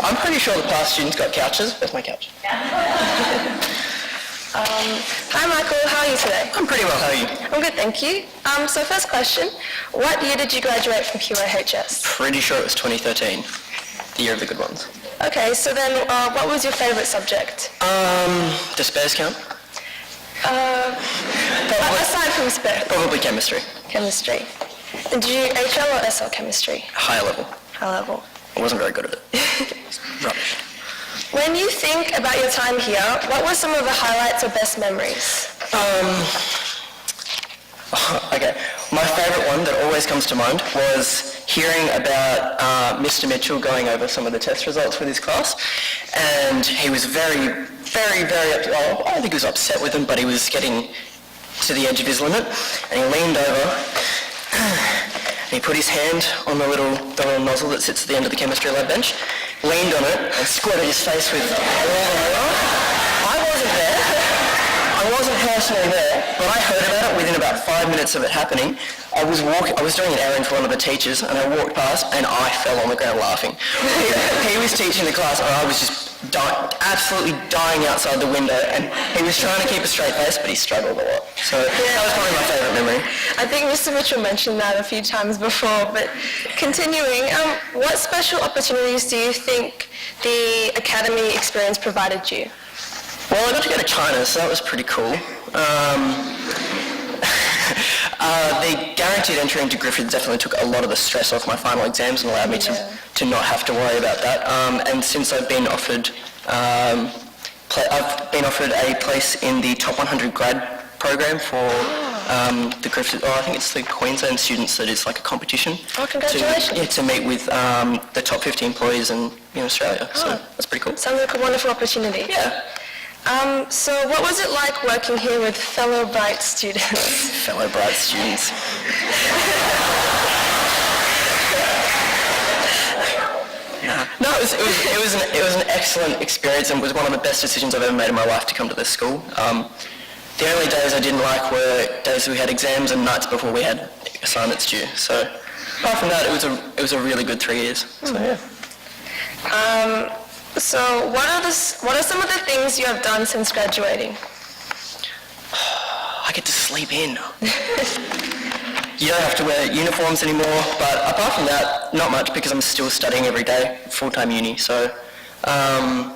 I'm pretty sure the past students got couches. Where's my couch? Hi Michael, how are you today? I'm pretty well, how are you? I'm good, thank you. So first question, what year did you graduate from QAHS? Pretty sure it was 2013, the year of the good ones. Okay, so then what was your favourite subject? Does spares count? Aside from spares. Probably chemistry. Chemistry. And did you HL or SL chemistry? Higher level. High level. I wasn't very good at it. Rubbish. When you think about your time here, what were some of the highlights or best memories? Okay, my favourite one that always comes to mind was hearing about Mr. Mitchell going over some of the test results with his class, and he was very, very, very, I don't think he was upset with them, but he was getting to the edge of his limit, and he leaned over, and he put his hand on the little nozzle that sits at the end of the chemistry lab bench, leaned on it, and squirted his face with all the water. I wasn't there. I wasn't personally there, but I heard about it within about 5 minutes of it happening. I was doing an errand for one of the teachers, and I walked past, and I fell on the ground laughing. He was teaching the class, and I was just absolutely dying outside the window, and he was trying to keep a straight face, but he struggled a lot. So that was probably my favourite memory. I think Mr. Mitchell mentioned that a few times before, but continuing, what special opportunities do you think the Academy experience provided you? Well, I got to go to China, so that was pretty cool. The guaranteed entry into Griffith definitely took a lot of the stress off my final exams and allowed me to not have to worry about that. And since I've been offered a place in the top 100 grad program for the Griffith, I think it's the Queensland students that is like a competition. Oh, congratulations. To meet with the top 50 employees in Australia. So that's pretty cool. Sounds like a wonderful opportunity. Yeah. So what was it like working here with fellow Bright students? Fellow Bright students. No, it was an excellent experience and was one of the best decisions I've ever made in my life to come to this school. The only days I didn't like were days we had exams and nights before we had assignments due. So apart from that, it was a really good 3 years. So yeah. So what are some of the things you have done since graduating? I get to sleep in. You don't have to wear uniforms anymore, but apart from that, not much because I'm still studying every day, full-time uni. So yeah,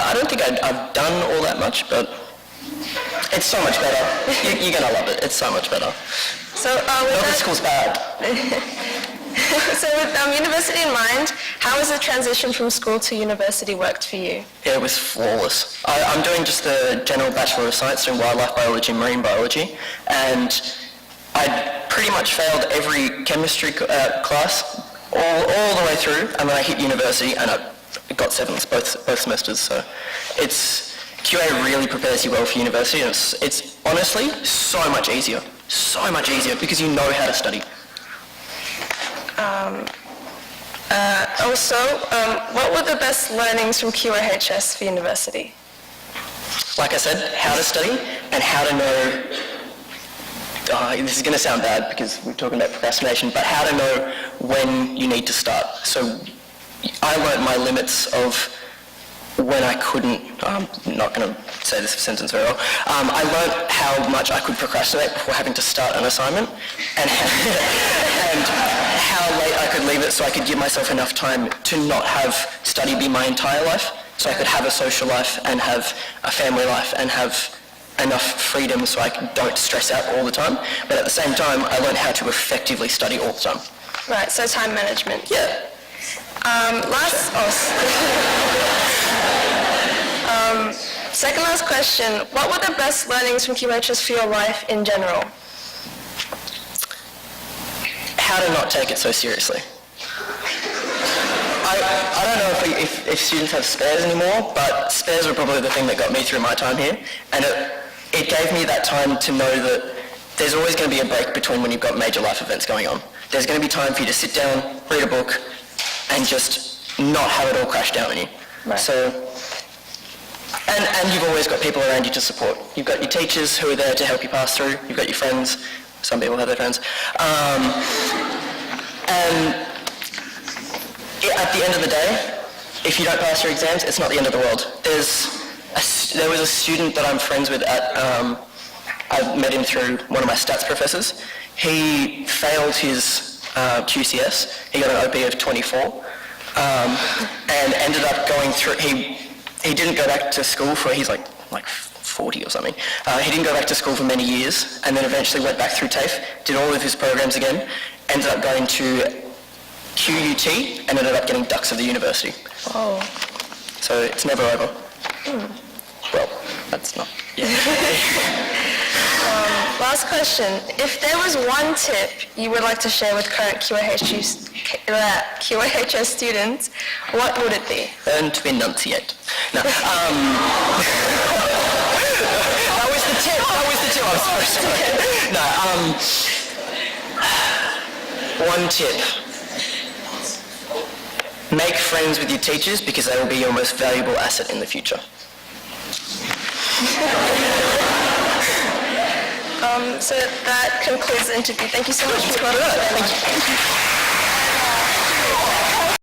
I don't think I've done all that much, but it's so much better. You're going to love it. It's so much better. So not that school's bad. So with university in mind, how has the transition from school to university worked for you? Yeah, it was flawless. I'm doing just the general Bachelor of Science in Wildlife Biology and Marine Biology, and I pretty much failed every chemistry class all the way through, and then I hit university and I got 7s both semesters. So QA really prepares you well for university, and it's honestly so much easier because you know how to study. What were the best learnings from QAHS for university? Like I said, how to study and how to know, this is going to sound bad because we're talking about procrastination, but how to know when you need to start. So I learned my limits of when I couldn't, I'm not going to say this sentence very well, I learned how much I could procrastinate before having to start an assignment and how late I could leave it so I could give myself enough time to not have study be my entire life, so I could have a social life and have a family life and have enough freedom so I don't stress out all the time. But at the same time, I learned how to effectively study all the time. Right, so time management. Yeah. Second last question, what were the best learnings from QHS for your life in general? How to not take it so seriously. I don't know if students have spares anymore, but spares were probably the thing that got me through my time here, and it gave me that time to know that there's always going to be a break between when you've got major life events going on. There's going to be time for you to sit down, read a book, and just not have it all crash down on you. Right. So, and you've always got people around you to support. You've got your teachers who are there to help you pass through. You've got your friends. Some people have their friends. And at the end of the day, if you don't pass your exams, it's not the end of the world. There was a student that I'm friends with at, I met him through one of my stats professors. He failed his QCS. He got an OP of 24 and ended up going through, he didn't go back to school for, he's like 40 or something. He didn't go back to school for many years and then eventually went back through TAFE, did all of his programs again, ended up going to QUT and ended up getting Dux of the university. Oh. So it's never over. Well, that's not, yeah. Last question. If there was one tip you would like to share with current QAHS students, what would it be? Learn to enunciate. No, that was the tip. I'm sorry. No, one tip. Make friends with your teachers because they will be your most valuable asset in the future. So that concludes the interview. Thank you so much for coming. Thank you.